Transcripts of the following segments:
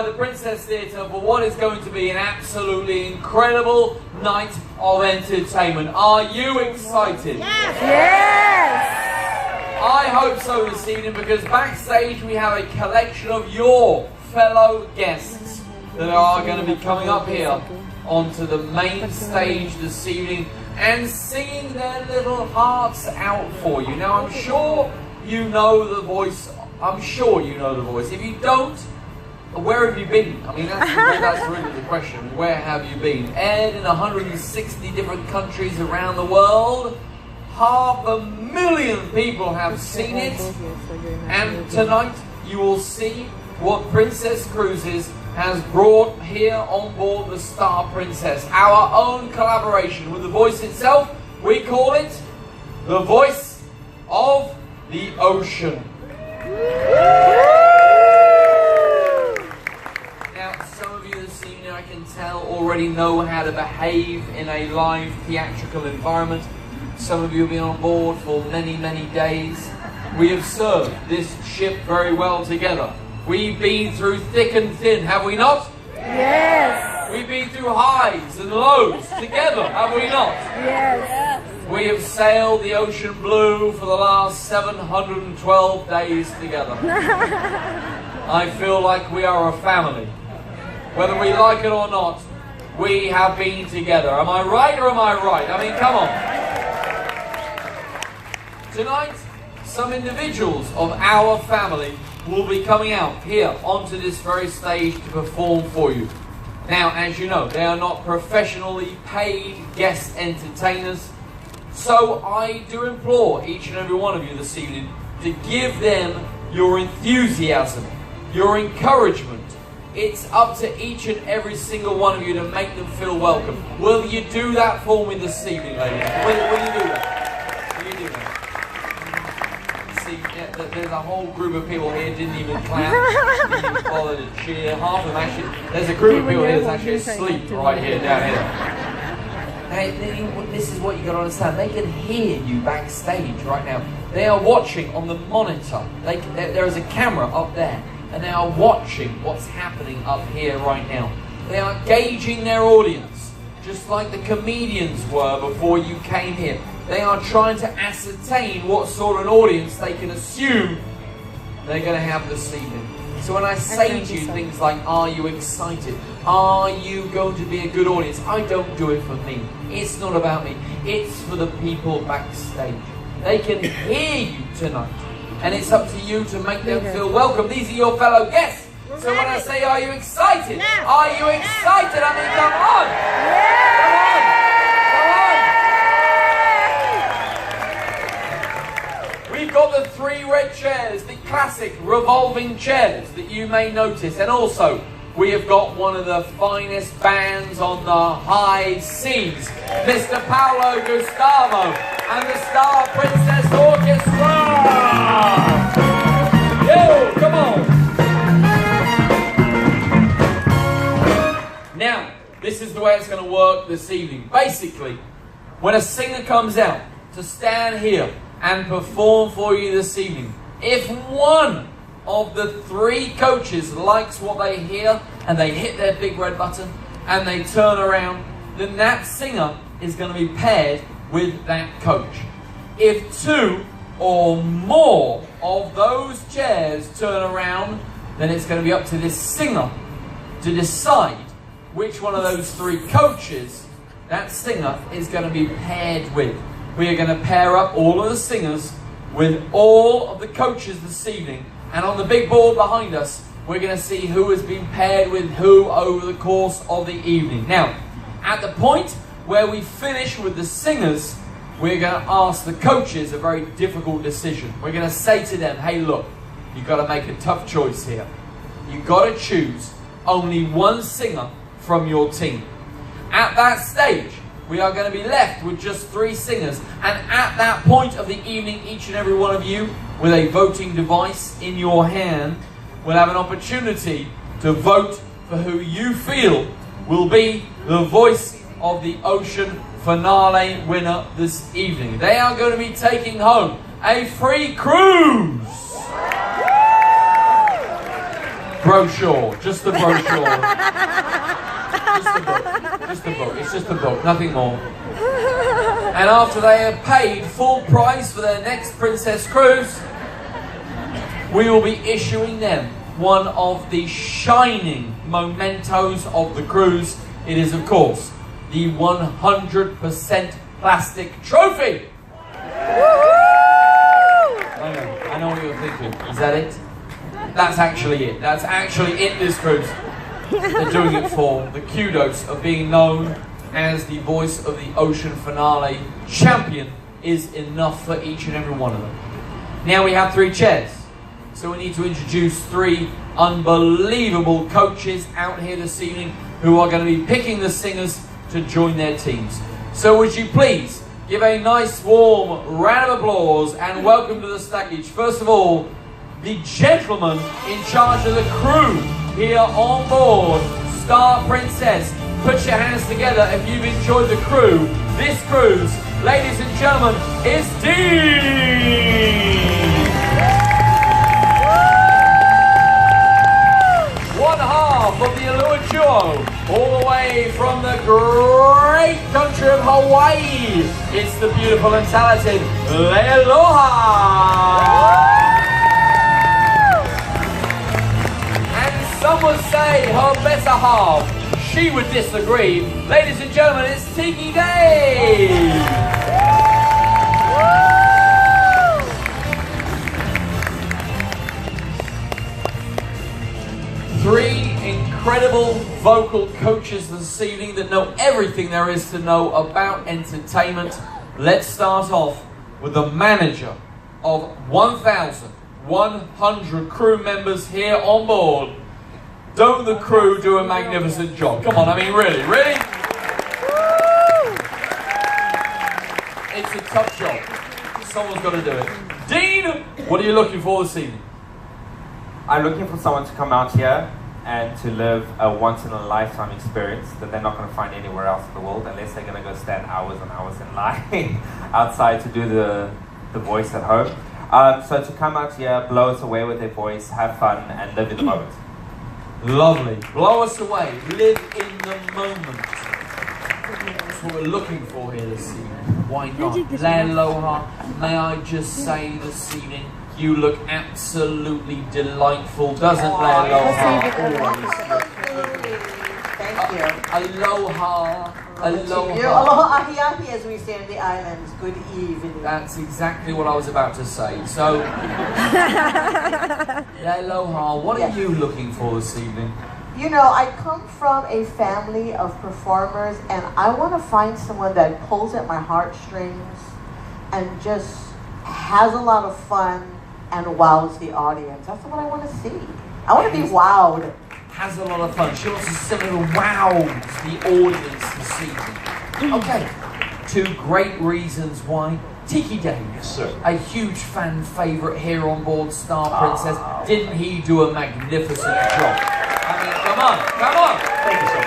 inside the Princess Theatre for what is going to be an absolutely incredible night of entertainment. Are you excited? Yes! Yes! I hope so this evening, because backstage we have a collection of your fellow guests that are going to be coming up here onto the main stage this evening and singing their little hearts out for you. Now, I'm sure you know the voice. I'm sure you know the voice. If you don't, where have you been? I mean, that's really the question. Where have you been? Aired in 160 different countries around the world. 500,000 people have seen it. And tonight you will see what Princess Cruises has brought here on board the Star Princess. Our own collaboration with the voice itself. We call it the Voice of the Ocean. Now, some of you this evening, I can tell, already know how to behave in a live theatrical environment. Some of you have been on board for many, many days. We have served this ship very well together. We've been through thick and thin, have we not? Yes! We've been through highs and lows together, have we not? Yes! We have sailed the ocean blue for the last 712 days together. I feel like we are a family. Whether we like it or not, we have been together. Am I right or am I right? I mean, come on. Tonight, some individuals of our family will be coming out here onto this very stage to perform for you. Now, as you know, they are not professionally paid guest entertainers, so I do implore each and every one of you this evening to give them your enthusiasm, your encouragement. It's up to each and every single one of you to make them feel welcome. Will you do that for me this evening, ladies? Will you do that? Will you do that? See, yeah, there's a whole group of people here didn't even clap, didn't even bother to cheer. Half of them actually, there's a group of people here that's actually asleep right here, down here. Hey, this is what you got to understand. They can hear you backstage right now. They are watching on the monitor. There is a camera up there, and they are watching what's happening up here right now. They are gauging their audience, just like the comedians were before you came here. They are trying to ascertain what sort of an audience they can assume they're going to have this evening. So when I say to you things like, are you excited? Are you going to be a good audience? I don't do it for me. It's not about me. It's for the people backstage. They can hear you tonight. And it's up to you to make them feel welcome. These are your fellow guests. So when I say, are you excited? Are you excited? I mean, come on. We've got the 3 red chairs, the classic revolving chairs that you may notice. And also, we have got one of the finest bands on the high seas, Mr. Paolo Gustavo and the Star Princess Orchestra. Yo, come on. Now, this is the way it's going to work this evening. Basically, when a singer comes out to stand here and perform for you this evening, if one of the 3 coaches likes what they hear and they hit their big red button and they turn around, then that singer is going to be paired with that coach. If 2 or more of those chairs turn around, then it's going to be up to this singer to decide which one of those 3 coaches that singer is going to be paired with. We are going to pair up all of the singers with all of the coaches this evening, and on the big board behind us, we're going to see who has been paired with who over the course of the evening. Now, at the point where we finish with the singers, we're going to ask the coaches a very difficult decision. We're going to say to them, hey look, you've got to make a tough choice here. You've got to choose only one singer from your team. At that stage, we are going to be left with just 3 singers, and at that point of the evening, each and every one of you with a voting device in your hand will have an opportunity to vote for who you feel will be the Voice of the Ocean finale winner this evening. They are going to be taking home a free cruise. brochure, just the brochure. Just the book, it's just a book, nothing more. And after they have paid full price for their next Princess Cruise, we will be issuing them one of the shining mementos of the cruise. It is, of course, the 100% plastic trophy. I know what you're thinking. Is that it? That's actually it. That's actually it, this cruise. They're doing it for the kudos of being known as the voice of the ocean finale champion is enough for each and every one of them. Now we have 3 chairs. So we need to introduce 3 unbelievable coaches out here this evening who are going to be picking the singers to join their teams. So would you please give a nice warm round of applause and welcome to the stage, first of all, the gentleman in charge of the crew here on board Star Princess. Put your hands together if you've enjoyed the crew. This cruise, ladies and gentlemen, is Dean! One half of the Allure Duo, all the way from the great country of Hawaii. It's the beautiful and talented Leialoha. Some would say her better half. She would disagree. Ladies and gentlemen, it's Tiki Day! 3 incredible vocal coaches this evening that know everything there is to know about entertainment. Let's start off with the manager of 1,100 crew members here on board. Don't the crew do a magnificent job? Come on, I mean really? It's a tough job. Someone's got to do it. Dean, what are you looking for this evening? I'm looking for someone to come out here and to live a once-in-a-lifetime experience that they're not going to find anywhere else in the world unless they're going to go stand hours and hours in line outside to do the voice at home. So to come out here, blow us away with their voice, have fun, and live in the moment. Lovely. Blow us away. Live in the moment. That's what we're looking for here this evening. Why not? Leialoha, may I just say this evening, you look absolutely delightful, doesn't Leialoha? Thank you. Aloha. Aloha. Aloha ahi ahi, as we say in the islands. Good evening. That's exactly what I was about to say. So, Leialoha, what are you looking for this evening? You know, I come from a family of performers, and I want to find someone that pulls at my heartstrings and just has a lot of fun and wows the audience. That's what I want to see. I want to be wowed. Has a lot of fun. She wants to similar wow the audience this evening. Okay, 2 great reasons why. Tiki Day, yes, sir. A huge fan favourite here on board Star Princess. Didn't he do a magnificent job? I mean, come on! Thank you, sir.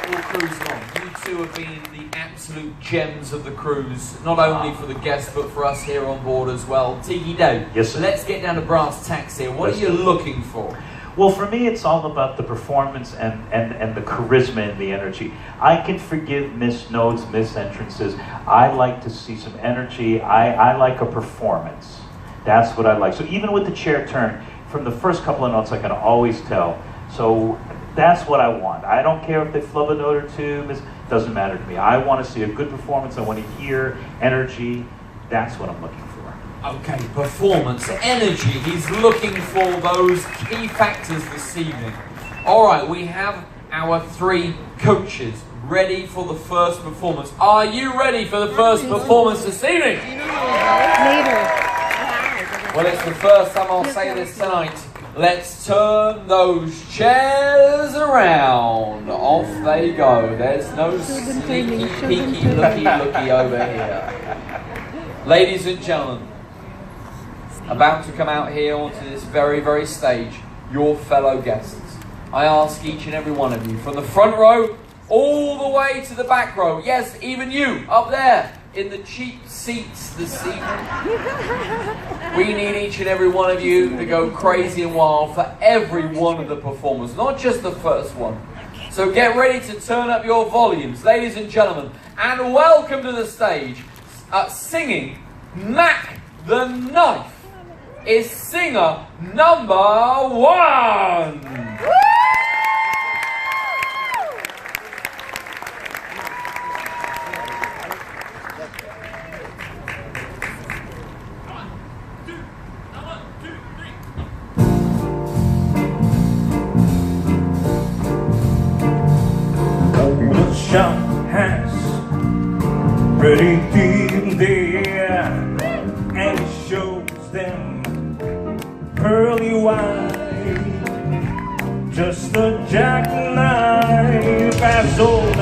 All cruising on. You 2 have been the absolute gems of the cruise, not only for the guests but for us here on board as well. Tiki Day, yes, sir. Let's get down to brass tacks here. What are you looking for? Well, for me, it's all about the performance and the charisma and the energy. I can forgive missed notes, missed entrances. I like to see some energy. I like a performance. That's what I like. So even with the chair turn, from the first couple of notes, I can always tell. So that's what I want. I don't care if they flub a note or 2. It doesn't matter to me. I want to see a good performance. I want to hear energy. That's what I'm looking for. Okay, performance, energy. He's looking for those key factors this evening. All right, we have our 3 coaches ready for the first performance. Are you ready for the first performance this evening? Well, it's the first time I'll say this tonight. Let's turn those chairs around. Off they go. There's no sneaky, peeky, looky over here. Ladies and gentlemen, about to come out here onto this very, very stage, your fellow guests. I ask each and every one of you, from the front row all the way to the back row, yes, even you up there, in the cheap seats this evening. We need each and every one of you to go crazy and wild for every one of the performers, not just the first one. So get ready to turn up your volumes, ladies and gentlemen, and welcome to the stage, singing Mac the Knife, is singer number 1. The shop has pretty deep there, and it shows them pearly white, just a jackknife as old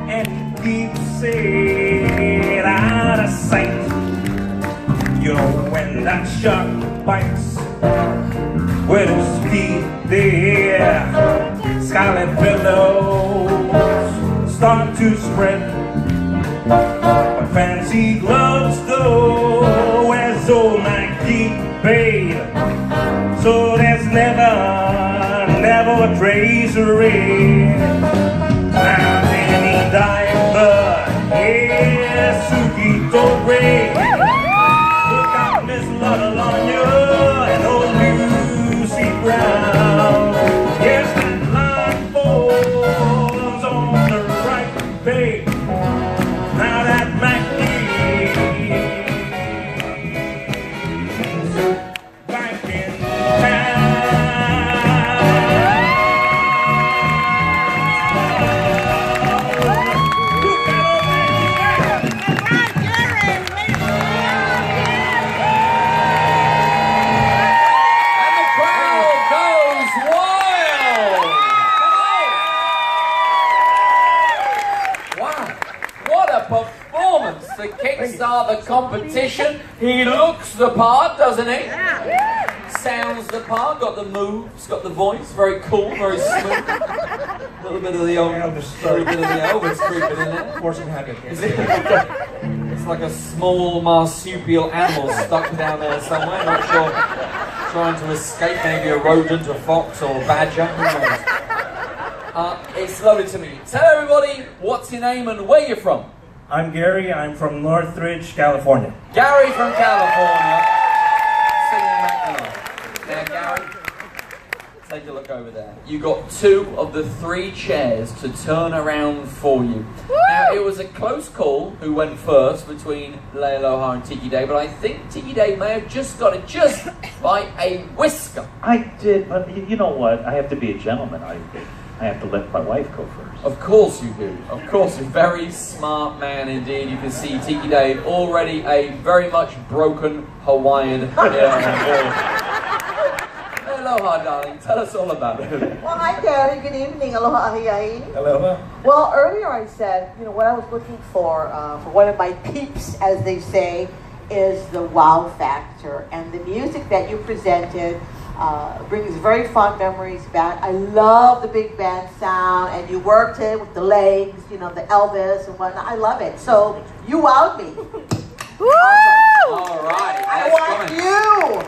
and keeps it out of sight. You know, when that shark bites with his teeth there, scarlet billows start to spread. But fancy gloves though, as old Nike paid, so there's never a trace of red. Now then he died, but yeah, Suki Torre, look out, Miss Luddle on you, and old Lucy Brown. Yes, that line falls on the right page. Now that Mackie's back in town. Look out, And the crowd goes wild! Wow, what a performance to kickstart the competition. He looks the part, doesn't he? Sounds the part, got the moves, got the voice, very cool, very smooth. A little bit of the Elvis creeping in there. Forcing habit. Is it? It's like a small marsupial animal stuck down there somewhere, not sure. Trying to escape, maybe a rodent, a fox, or a badger. Who knows? It's lovely to meet you. Tell everybody what's your name and where you're from. I'm Gary. I'm from Northridge, California. Gary from California. Singing Mac the Knife. Now, Gary, take a lock over there. You got 2 of the 3 chairs to turn around for you. Now, it was a close call who went first between Leia Aloha and Tiki Day, but I think Tiki Day may have just got it just by a whisker. I did, but you know what? I have to be a gentleman. I have to let my wife go first. Of course you do. Of course, you're a very smart man indeed. You can see Tiki Day already a very much broken Hawaiian here on board. Aloha, darling. Tell us all about it. Well, hi, Gary. Good evening. Aloha, ahia'i. Aloha. Well, earlier I said, you know, what I was looking for one of my peeps, as they say, is the wow factor. And the music that you presented brings very fond memories back. I love the big band sound, and you worked it with the legs, you know, the Elvis and whatnot. I love it. So you wowed me. All right. I That's want coming. you.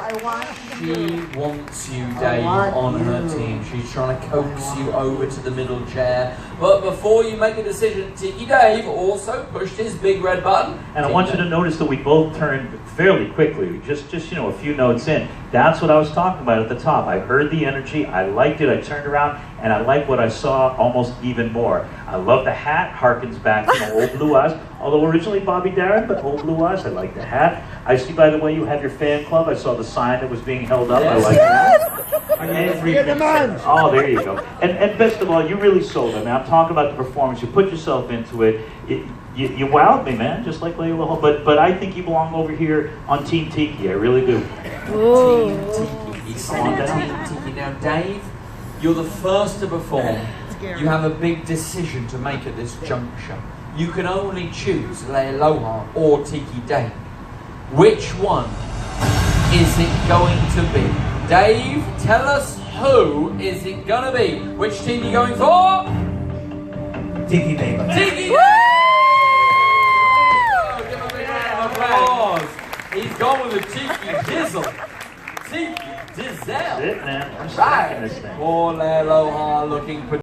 I want you. She wants you, Dave, want on her you. team. She's trying to coax you over to the middle chair. But before you make a decision, Tiki Dave also pushed his big red button. And I want you to notice that we both turned fairly quickly, just you know, a few notes in. That's what I was talking about at the top. I heard the energy, I liked it, I turned around, and I like what I saw almost even more. I love the hat, harkens back to my Old Blue Eyes, although originally Bobby Darin, but Old Blue Eyes, I like the hat. I see, by the way, you have your fan club. I saw the sign that was being held up. Yes. I like that. Oh, there you go. And best of all, you really sold it. Now, I'm talking about the performance. You put yourself into it. You wowed me, man, just like Leia Aloha. But I think you belong over here on Team Tiki. I really do. Team Tiki. He said Team Tiki. Now, Dave, you're the first to perform. You have a big decision to make at this juncture. You can only choose Leia Aloha or Tiki Dave. Which one is it going to be? Dave, tell us who is it going to be? Which team are you going for? Tiki Day. Tiki Dave! He's gone with a Tiki Dizzle. Tiki Dizzle. That's it, man. I'm Right. smacking this thing. Paul Aloha looking